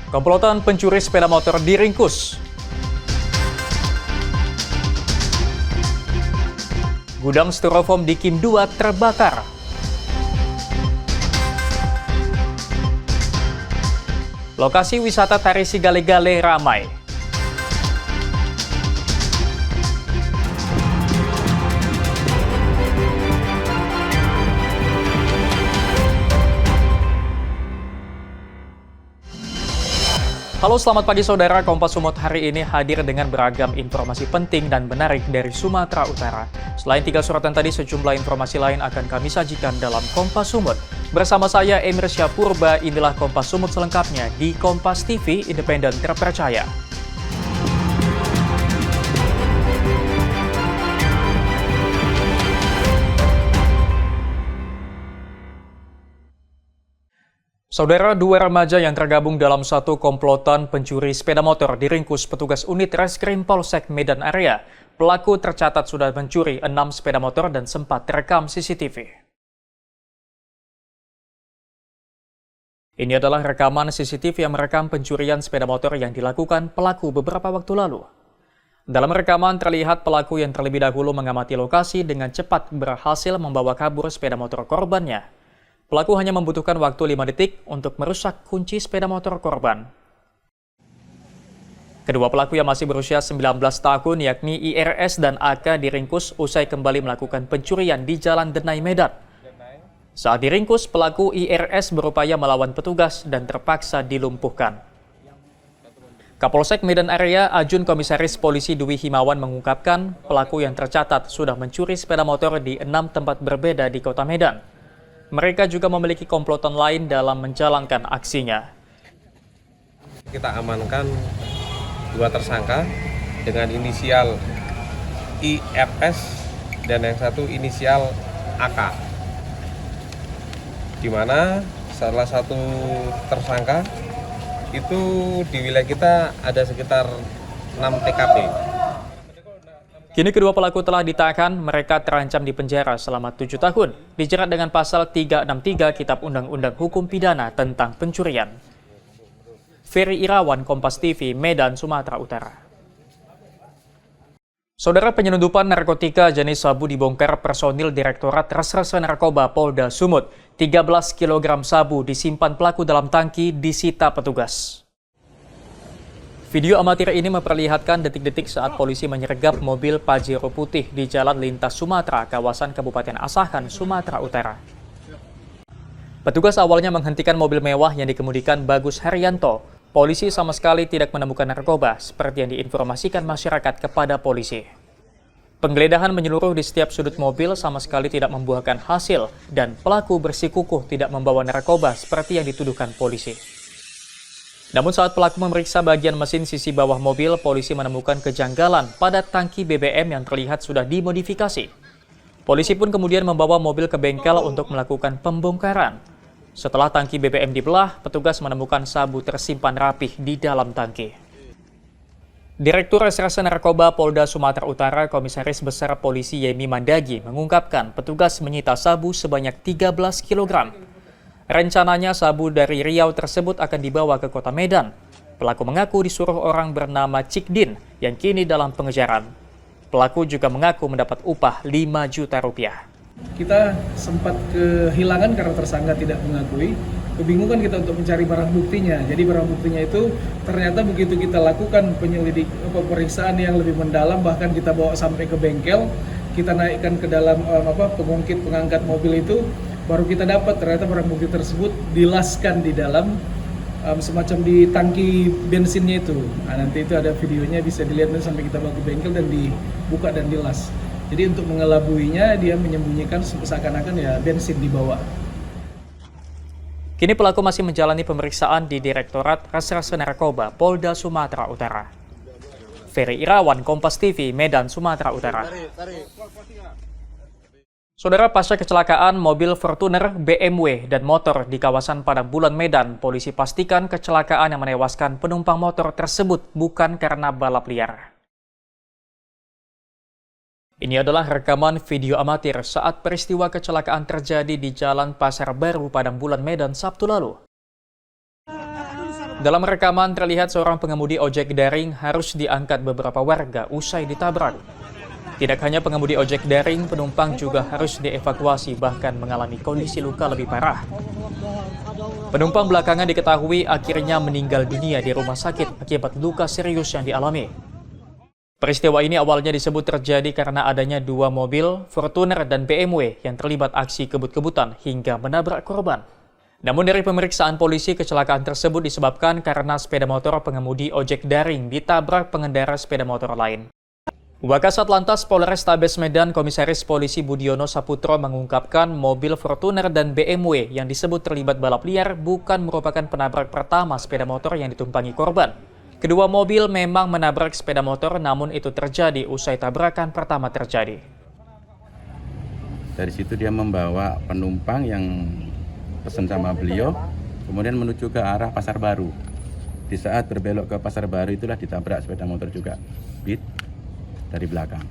Komplotan pencuri sepeda motor diringkus. Gudang styrofoam di Kim 2 terbakar. Lokasi wisata Tari Sigale-Gale ramai. Halo, selamat pagi saudara. Kompas Sumut hari ini hadir dengan beragam informasi penting dan menarik dari Sumatera Utara. Selain 3 suratan tadi, sejumlah informasi lain akan kami sajikan dalam Kompas Sumut. Bersama saya Emir Syapurba, inilah Kompas Sumut selengkapnya di Kompas TV, independen terpercaya. Saudara, 2 remaja yang tergabung dalam satu komplotan pencuri sepeda motor diringkus petugas unit Reskrim Polsek Medan Area. Pelaku tercatat sudah mencuri 6 sepeda motor dan sempat terekam CCTV. Ini adalah rekaman CCTV yang merekam pencurian sepeda motor yang dilakukan pelaku beberapa waktu lalu. Dalam rekaman terlihat pelaku yang terlebih dahulu mengamati lokasi dengan cepat berhasil membawa kabur sepeda motor korbannya. Pelaku hanya membutuhkan waktu 5 detik untuk merusak kunci sepeda motor korban. Kedua pelaku yang masih berusia 19 tahun yakni IRS dan AK diringkus usai kembali melakukan pencurian di Jalan Denai, Medan. Saat diringkus, pelaku IRS berupaya melawan petugas dan terpaksa dilumpuhkan. Kapolsek Medan Area Ajun Komisaris Polisi Dwi Himawan mengungkapkan pelaku yang tercatat sudah mencuri sepeda motor di 6 tempat berbeda di Kota Medan. Mereka juga memiliki komplotan lain dalam menjalankan aksinya. Kita amankan 2 tersangka dengan inisial IFS dan yang satu inisial AK. Di mana salah satu tersangka itu di wilayah kita ada sekitar 6 TKP. Kini kedua pelaku telah ditahan, mereka terancam di penjara selama 7 tahun, dijerat dengan pasal 363 Kitab Undang-Undang Hukum Pidana tentang pencurian. Ferry Irawan, Kompas TV, Medan, Sumatera Utara. Saudara, penyelundupan narkotika jenis sabu dibongkar personil Direktorat Reserse Narkoba Polda Sumut. 13 kg sabu disimpan pelaku dalam tangki disita petugas. Video amatir ini memperlihatkan detik-detik saat polisi menyergap mobil Pajero putih di Jalan Lintas Sumatera, kawasan Kabupaten Asahan, Sumatera Utara. Petugas awalnya menghentikan mobil mewah yang dikemudikan Bagus Haryanto. Polisi sama sekali tidak menemukan narkoba, seperti yang diinformasikan masyarakat kepada polisi. Penggeledahan menyeluruh di setiap sudut mobil sama sekali tidak membuahkan hasil, dan pelaku bersikukuh tidak membawa narkoba seperti yang dituduhkan polisi. Namun saat pelaku memeriksa bagian mesin sisi bawah mobil, polisi menemukan kejanggalan pada tangki BBM yang terlihat sudah dimodifikasi. Polisi pun kemudian membawa mobil ke bengkel untuk melakukan pembongkaran. Setelah tangki BBM dibelah, petugas menemukan sabu tersimpan rapih di dalam tangki. Direktur Reserse Narkoba Polda Sumatera Utara, Komisaris Besar Polisi Yemi Mandagi mengungkapkan petugas menyita sabu sebanyak 13 kg. Rencananya sabu dari Riau tersebut akan dibawa ke Kota Medan. Pelaku mengaku disuruh orang bernama Cikdin yang kini dalam pengejaran. Pelaku juga mengaku mendapat upah 5 juta rupiah. Kita sempat kehilangan karena tersangka tidak mengakui. Kebingungan kita untuk mencari barang buktinya. Jadi barang buktinya itu ternyata begitu kita lakukan pemeriksaan yang lebih mendalam, bahkan kita bawa sampai ke bengkel, kita naikkan ke dalam pengungkit pengangkat mobil itu, baru kita dapat ternyata barang bukti tersebut dilaskan di dalam semacam di tangki bensinnya itu. Nah, nanti itu ada videonya, bisa dilihat sampai kita bawa ke bengkel dan dibuka dan dilas. Jadi untuk mengelabuinya dia menyembunyikan seakan-akan ya bensin di bawah. Kini pelaku masih menjalani pemeriksaan di Direktorat Reserse Narkoba Polda Sumatera Utara. Ferry Irawan, Kompas TV, Medan, Sumatera Utara. Saudara, pasca kecelakaan mobil Fortuner, BMW, dan motor di kawasan Padang Bulan, Medan, polisi pastikan kecelakaan yang menewaskan penumpang motor tersebut bukan karena balap liar. Ini adalah rekaman video amatir saat peristiwa kecelakaan terjadi di Jalan Pasar Baru, Padang Bulan, Medan, Sabtu lalu. Dalam rekaman terlihat seorang pengemudi ojek daring harus diangkat beberapa warga usai ditabrak. Tidak hanya pengemudi ojek daring, penumpang juga harus dievakuasi bahkan mengalami kondisi luka lebih parah. Penumpang belakangan diketahui akhirnya meninggal dunia di rumah sakit akibat luka serius yang dialami. Peristiwa ini awalnya disebut terjadi karena adanya dua mobil, Fortuner dan BMW yang terlibat aksi kebut-kebutan hingga menabrak korban. Namun dari pemeriksaan polisi, kecelakaan tersebut disebabkan karena sepeda motor pengemudi ojek daring ditabrak pengendara sepeda motor lain. Wakasat Lantas Polrestabes Medan Komisaris Polisi Budiono Saputro mengungkapkan mobil Fortuner dan BMW yang disebut terlibat balap liar bukan merupakan penabrak pertama sepeda motor yang ditumpangi korban. Kedua mobil memang menabrak sepeda motor, namun itu terjadi usai tabrakan pertama terjadi. Dari situ dia membawa penumpang yang pesan sama beliau, kemudian menuju ke arah Pasar Baru. Di saat berbelok ke Pasar Baru itulah ditabrak sepeda motor juga, Beat, dari belakang.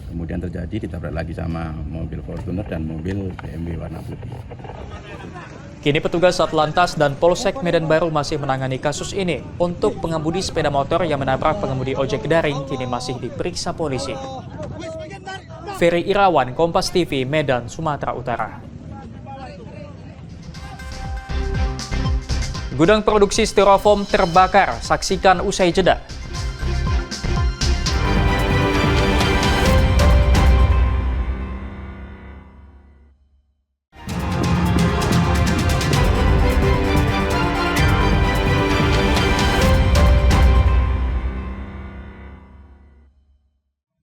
Kemudian terjadi ditabrak lagi sama mobil Fortuner dan mobil BMW warna putih. Kini petugas Satlantas dan Polsek Medan Baru masih menangani kasus ini. Untuk pengemudi sepeda motor yang menabrak pengemudi ojek daring kini masih diperiksa polisi. Ferry Irawan, Kompas TV, Medan, Sumatera Utara. Gudang produksi styrofoam terbakar, saksikan usai jeda.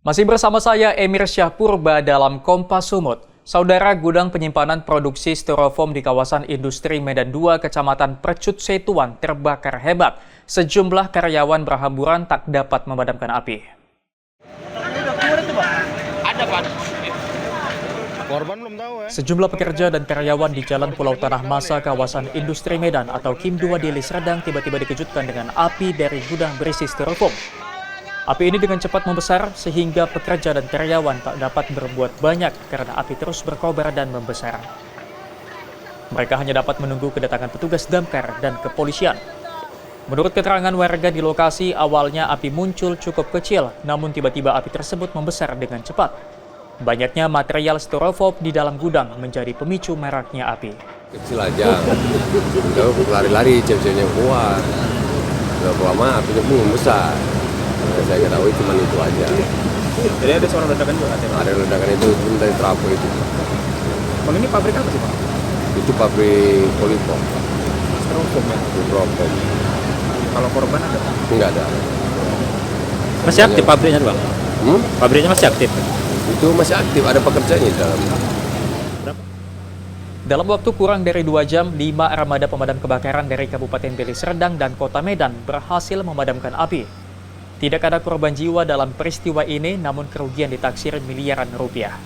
Masih bersama saya Emir Syahpurba dalam Kompas Sumut. Saudara, gudang penyimpanan produksi styrofoam di kawasan industri Medan 2, Kecamatan Percut Setuan terbakar hebat. Sejumlah karyawan berhamburan tak dapat memadamkan api. Sejumlah pekerja dan karyawan di Jalan Pulau Tanah Masa kawasan industri Medan atau Kim 2 Deli Serdang tiba-tiba dikejutkan dengan api dari gudang berisi styrofoam. Api ini dengan cepat membesar sehingga pekerja dan karyawan tak dapat berbuat banyak karena api terus berkobar dan membesar. Mereka hanya dapat menunggu kedatangan petugas damkar dan kepolisian. Menurut keterangan warga di lokasi, awalnya api muncul cukup kecil, namun tiba-tiba api tersebut membesar dengan cepat. Banyaknya material styrofoam di dalam gudang menjadi pemicu maraknya api. Kecil aja, udah lari-lari, cewek-ceweknya keluar. Udah lama apinya pun membesar. Saya ketahui cuma itu aja. Jadi ada suara ledakan juga? Ada ledakan itu dari trafo itu. Bang, ini pabrik apa sih Pak? Itu pabrik polipom. Styrofoam ya? Styrofoam. Kalau korban ada? Enggak ada. Masih aktif pabriknya Bang? Pabriknya masih aktif? Itu masih aktif, ada pekerjanya di dalam. Dalam waktu kurang dari 2 jam, 5 armada pemadam kebakaran dari Kabupaten Deli Serdang dan Kota Medan berhasil memadamkan api. Tidak ada korban jiwa dalam peristiwa ini, namun kerugian ditaksir miliaran rupiah.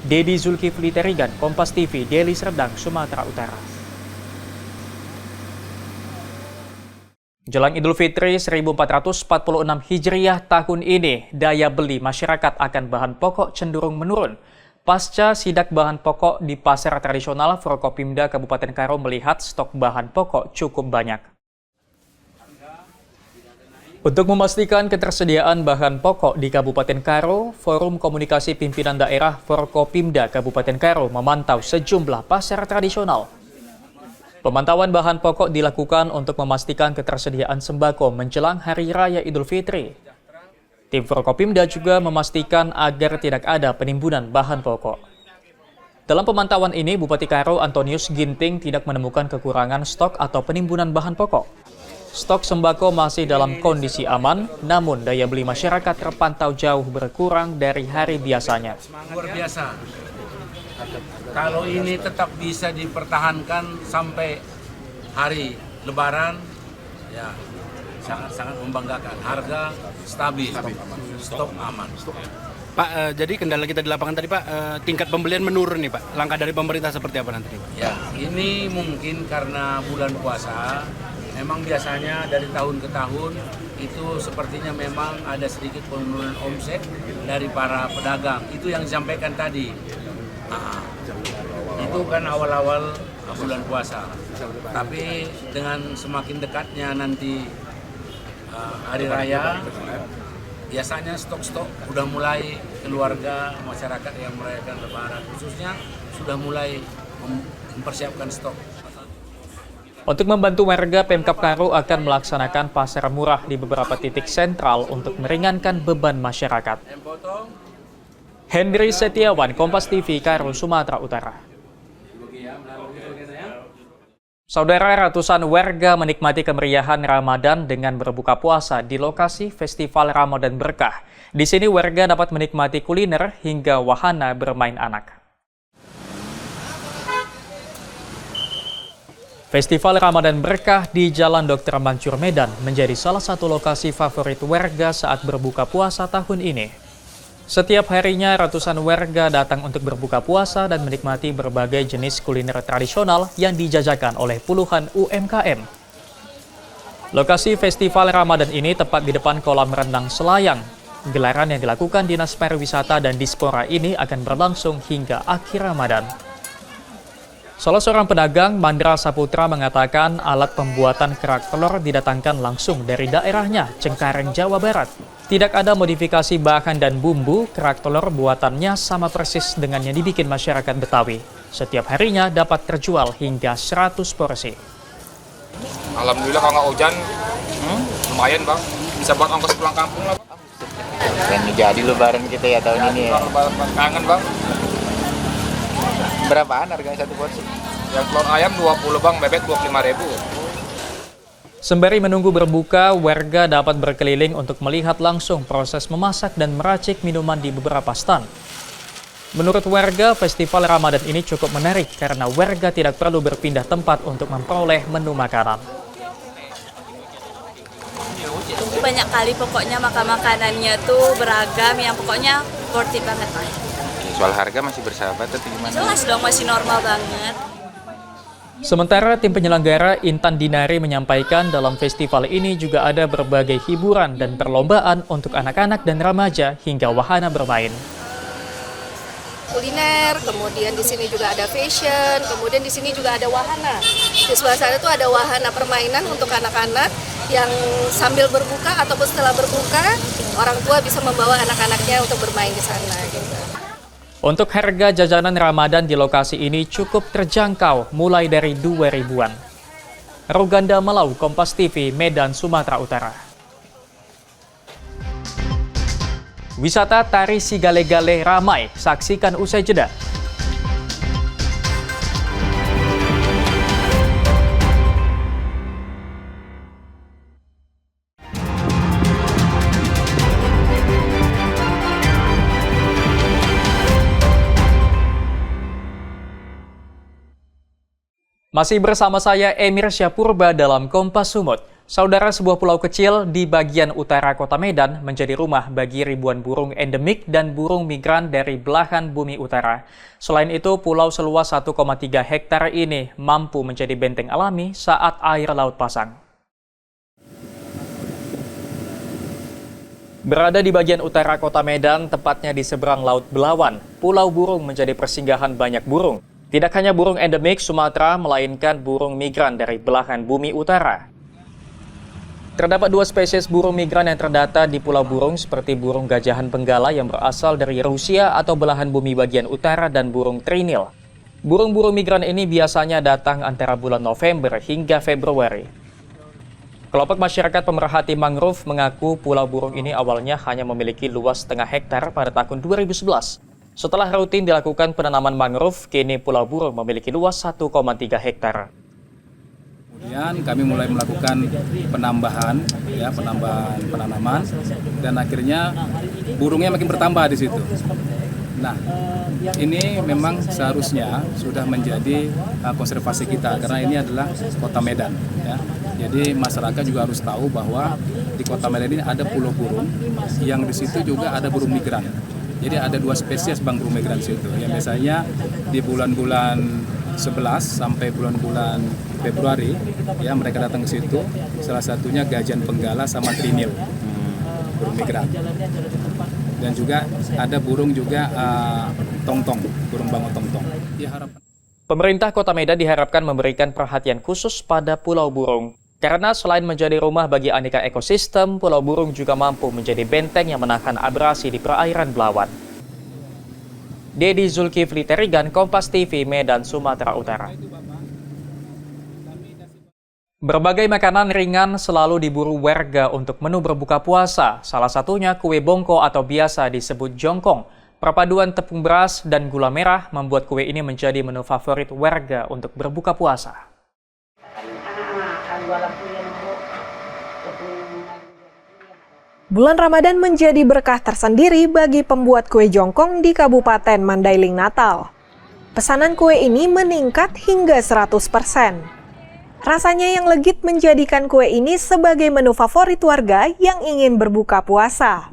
Dedi Zulkifli Terigan, Kompas TV, Deli Serdang, Sumatera Utara. Jelang Idul Fitri 1446 Hijriah tahun ini, daya beli masyarakat akan bahan pokok cenderung menurun. Pasca sidak bahan pokok di pasar tradisional, Forkopimda Kabupaten Karo melihat stok bahan pokok cukup banyak. Untuk memastikan ketersediaan bahan pokok di Kabupaten Karo, Forum Komunikasi Pimpinan Daerah Forkopimda Kabupaten Karo memantau sejumlah pasar tradisional. Pemantauan bahan pokok dilakukan untuk memastikan ketersediaan sembako menjelang Hari Raya Idul Fitri. Tim Forkopimda juga memastikan agar tidak ada penimbunan bahan pokok. Dalam pemantauan ini, Bupati Karo Antonius Ginting tidak menemukan kekurangan stok atau penimbunan bahan pokok. Stok sembako masih dalam kondisi aman, namun daya beli masyarakat terpantau jauh berkurang dari hari biasanya. Luar biasa. Kalau ini tetap bisa dipertahankan sampai hari Lebaran, ya sangat-sangat membanggakan. Harga stabil, stok aman. Pak, jadi kendala kita di lapangan tadi Pak, tingkat pembelian menurun nih Pak. Langkah dari pemerintah seperti apa nanti Pak? Ya, ini mungkin karena bulan puasa. Memang biasanya dari tahun ke tahun itu sepertinya memang ada sedikit penurunan omset dari para pedagang. Itu yang disampaikan tadi. Itu kan awal-awal bulan puasa. Tapi dengan semakin dekatnya nanti hari raya, biasanya stok-stok udah mulai keluarga masyarakat yang merayakan Lebaran khususnya sudah mulai mempersiapkan stok. Untuk membantu warga, Pemkab Karo akan melaksanakan pasar murah di beberapa titik sentral untuk meringankan beban masyarakat. Henry Setiawan, Kompas TV, Karo, Sumatera Utara. Saudara, ratusan warga menikmati kemeriahan Ramadan dengan berbuka puasa di lokasi Festival Ramadan Berkah. Di sini warga dapat menikmati kuliner hingga wahana bermain anak. Festival Ramadan Berkah di Jalan Dr. Mansur Medan menjadi salah satu lokasi favorit warga saat berbuka puasa tahun ini. Setiap harinya ratusan warga datang untuk berbuka puasa dan menikmati berbagai jenis kuliner tradisional yang dijajakan oleh puluhan UMKM. Lokasi Festival Ramadan ini tepat di depan kolam renang Selayang. Gelaran yang dilakukan Dinas Pariwisata dan Dispora ini akan berlangsung hingga akhir Ramadan. Salah seorang pedagang, Mandra Saputra, mengatakan alat pembuatan kerak telur didatangkan langsung dari daerahnya, Cengkareng, Jawa Barat. Tidak ada modifikasi bahan dan bumbu, kerak telur buatannya sama persis dengan yang dibikin masyarakat Betawi. Setiap harinya dapat terjual hingga 100 porsi. Alhamdulillah kalau nggak hujan, lumayan bang. Bisa buat ongkos pulang kampung lah bang. Dan jadi lebaran kita ya tahun ini ya. Kangen bang. Berapaan harganya satu porsi? Yang telur ayam 20 bang, bebek 25.000. Sembari menunggu berbuka, warga dapat berkeliling untuk melihat langsung proses memasak dan meracik minuman di beberapa stand. Menurut warga, Festival Ramadan ini cukup menarik karena warga tidak perlu berpindah tempat untuk memperoleh menu makanan. Banyak kali pokoknya makanannya tuh beragam, yang pokoknya worth it banget lah. Soal harga masih bersahabat atau gimana? Jelas dong, masih normal banget. Sementara tim penyelenggara Intan Dinari menyampaikan dalam festival ini juga ada berbagai hiburan dan perlombaan untuk anak-anak dan remaja hingga wahana bermain. Kuliner, kemudian di sini juga ada fashion, kemudian di sini juga ada wahana. Di sebelah sana tuh ada wahana permainan untuk anak-anak yang sambil berbuka ataupun setelah berbuka, orang tua bisa membawa anak-anaknya untuk bermain di sana. Gitu. Untuk harga jajanan Ramadan di lokasi ini cukup terjangkau, mulai dari 2.000-an. Roganda Malau, Kompas TV, Medan, Sumatera Utara. Wisata Tari Sigale-Gale ramai, saksikan usai jeda. Masih bersama saya Emir Syapurba dalam Kompas Sumut. Saudara, sebuah pulau kecil di bagian utara kota Medan menjadi rumah bagi ribuan burung endemik dan burung migran dari belahan bumi utara. Selain itu, pulau seluas 1,3 hektar ini mampu menjadi benteng alami saat air laut pasang. Berada di bagian utara kota Medan, tepatnya di seberang Laut Belawan, Pulau Burung menjadi persinggahan banyak burung. Tidak hanya burung endemik Sumatera, melainkan burung migran dari belahan bumi utara. Terdapat 2 spesies burung migran yang terdata di Pulau Burung, seperti burung gajahan benggala yang berasal dari Rusia atau belahan bumi bagian utara dan burung trinil. Burung-burung migran ini biasanya datang antara bulan November hingga Februari. Kelompok masyarakat pemerhati mangrove mengaku Pulau Burung ini awalnya hanya memiliki luas setengah hektar pada tahun 2011. Setelah rutin dilakukan penanaman mangrove, kini Pulau Burung memiliki luas 1,3 hektar. Kemudian kami mulai melakukan penambahan penanaman, dan akhirnya burungnya makin bertambah di situ. Nah, ini memang seharusnya sudah menjadi konservasi kita karena ini adalah Kota Medan. Ya. Jadi masyarakat juga harus tahu bahwa di Kota Medan ini ada pulau burung yang di situ juga ada burung migran. Jadi ada 2 spesies burung migran di situ. Yang biasanya di bulan-bulan 11 sampai bulan-bulan Februari, ya mereka datang ke situ. Salah satunya gajahan benggala sama trinil, burung migran. Dan juga ada burung juga tongtong, burung bango tongtong. Ya, harapan. Pemerintah Kota Medan diharapkan memberikan perhatian khusus pada Pulau Burung. Karena selain menjadi rumah bagi aneka ekosistem, Pulau Burung juga mampu menjadi benteng yang menahan abrasi di perairan Belawan. Dedi Zulkifli Terigan, Kompas TV, Medan, Sumatera Utara. Berbagai makanan ringan selalu diburu warga untuk menu berbuka puasa. Salah satunya kue bongko atau biasa disebut jongkong. Perpaduan tepung beras dan gula merah membuat kue ini menjadi menu favorit warga untuk berbuka puasa. Bulan Ramadan menjadi berkah tersendiri bagi pembuat kue jongkong di Kabupaten Mandailing Natal. Pesanan kue ini meningkat hingga 100%. Rasanya yang legit menjadikan kue ini sebagai menu favorit warga yang ingin berbuka puasa.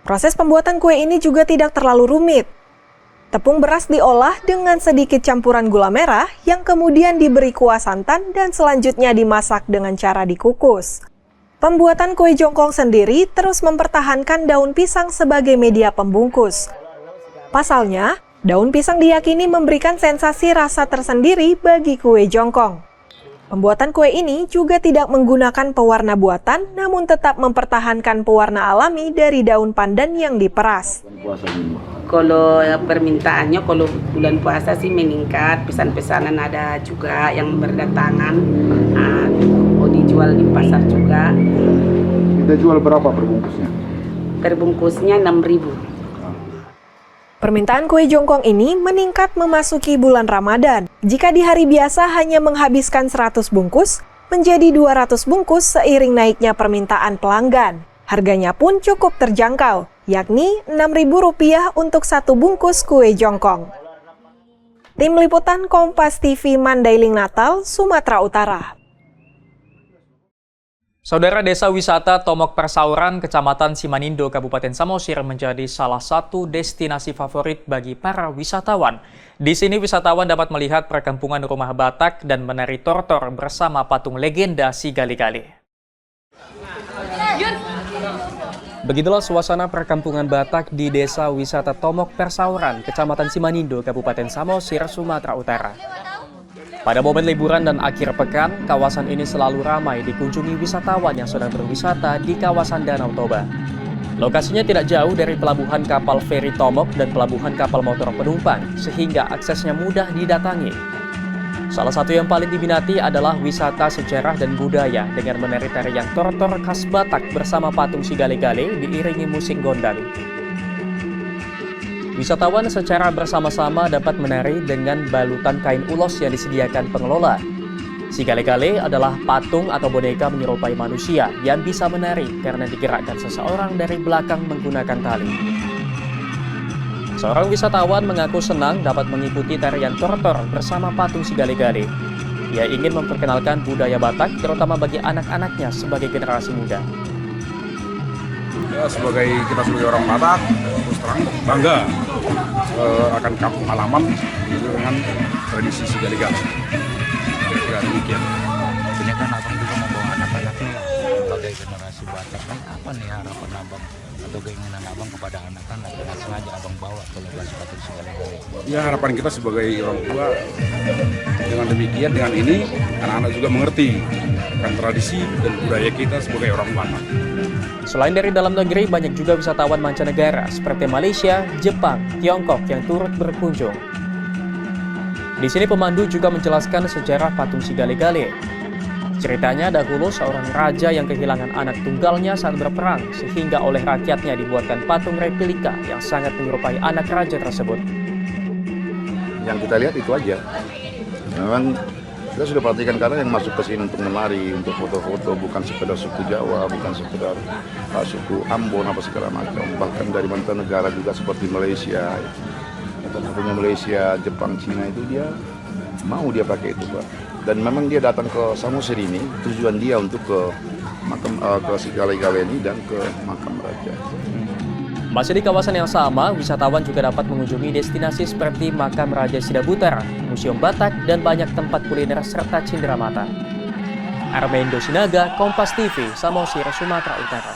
Proses pembuatan kue ini juga tidak terlalu rumit. Tepung beras diolah dengan sedikit campuran gula merah yang kemudian diberi kuah santan dan selanjutnya dimasak dengan cara dikukus. Pembuatan kue jongkong sendiri terus mempertahankan daun pisang sebagai media pembungkus. Pasalnya, daun pisang diyakini memberikan sensasi rasa tersendiri bagi kue jongkong. Pembuatan kue ini juga tidak menggunakan pewarna buatan, namun tetap mempertahankan pewarna alami dari daun pandan yang diperas. Kalau permintaannya, kalau bulan puasa sih meningkat, pesan-pesanan ada juga yang berdatangan, dijual di pasar juga. Kita jual berapa perbungkusnya? Perbungkusnya 6.000. Permintaan kue jongkong ini meningkat memasuki bulan Ramadan. Jika di hari biasa hanya menghabiskan 100 bungkus, menjadi 200 bungkus seiring naiknya permintaan pelanggan. Harganya pun cukup terjangkau, yakni Rp6.000 untuk satu bungkus kue jongkong. Tim Liputan Kompas TV Mandailing Natal, Sumatera Utara. Saudara, Desa Wisata Tomok Persauran, Kecamatan Simanindo, Kabupaten Samosir menjadi salah satu destinasi favorit bagi para wisatawan. Di sini wisatawan dapat melihat perkampungan rumah Batak dan menari tortor bersama patung legenda Si Gali-Gali. Begitulah suasana perkampungan Batak di Desa Wisata Tomok Persauran, Kecamatan Simanindo, Kabupaten Samosir, Sumatera Utara. Pada momen liburan dan akhir pekan, kawasan ini selalu ramai dikunjungi wisatawan yang sedang berwisata di kawasan Danau Toba. Lokasinya tidak jauh dari pelabuhan kapal feri Tomok dan pelabuhan kapal motor penumpang, sehingga aksesnya mudah didatangi. Salah satu yang paling diminati adalah wisata sejarah dan budaya dengan menari tarian tortor khas Batak bersama patung Si Gali-Gali diiringi musik gondang. Wisatawan secara bersama-sama dapat menari dengan balutan kain ulos yang disediakan pengelola. Si Gali-Gali adalah patung atau boneka menyerupai manusia yang bisa menari karena digerakkan seseorang dari belakang menggunakan tali. Seorang wisatawan mengaku senang dapat mengikuti tarian tortor bersama patung Si Gali-Gali. Ia ingin memperkenalkan budaya Batak terutama bagi anak-anaknya sebagai generasi muda. Ya, kita sebagai orang Batak, terus terang bangga akan kampung halaman dengan tradisi Si Gali-Gali. Kira-kira demikian. Ini kan abang juga membawa anak-anak nih sebagai generasi Batak, kan apa nih harapan abang atau keinginan abang kepada anak-anak yang sengaja abang bawa ke lokasi patung Si Gali-Gali? Ya, harapan kita sebagai orang tua dengan demikian, dengan ini anak-anak juga mengerti akan tradisi dan budaya kita sebagai orang Batak. Selain dari dalam negeri, banyak juga wisatawan mancanegara seperti Malaysia, Jepang, Tiongkok yang turut berkunjung. Di sini pemandu juga menjelaskan sejarah patung Si Gali-Gali. Ceritanya dahulu seorang raja yang kehilangan anak tunggalnya saat berperang, sehingga oleh rakyatnya dibuatkan patung replika yang sangat menyerupai anak raja tersebut. Yang kita lihat itu aja. Memang kita sudah perhatikan karena yang masuk ke sini untuk menari, untuk foto-foto, bukan sekedar suku Jawa, bukan sekedar suku Ambon apa segala macam. Bahkan dari mancanegara juga seperti Malaysia, contohnya Malaysia, Jepang, Cina itu dia mau dia pakai itu, Pak. Dan memang dia datang ke Samosir ini tujuan dia untuk ke makam ke Si Gali-Gali ini dan ke makam raja. Masih di kawasan yang sama, wisatawan juga dapat mengunjungi destinasi seperti Makam Raja Sidabutar, Museum Batak, dan banyak tempat kuliner serta cenderamata. Armando Sinaga, Kompas TV, Samosir, Sumatera Utara.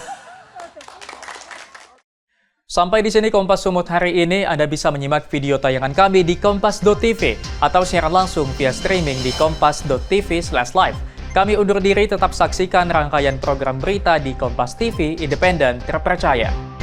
Sampai di sini Kompas Sumut hari ini. Anda bisa menyimak video tayangan kami di kompas.tv atau siaran langsung via streaming di kompas.tv/live. Kami undur diri, tetap saksikan rangkaian program berita di Kompas TV, independen, terpercaya.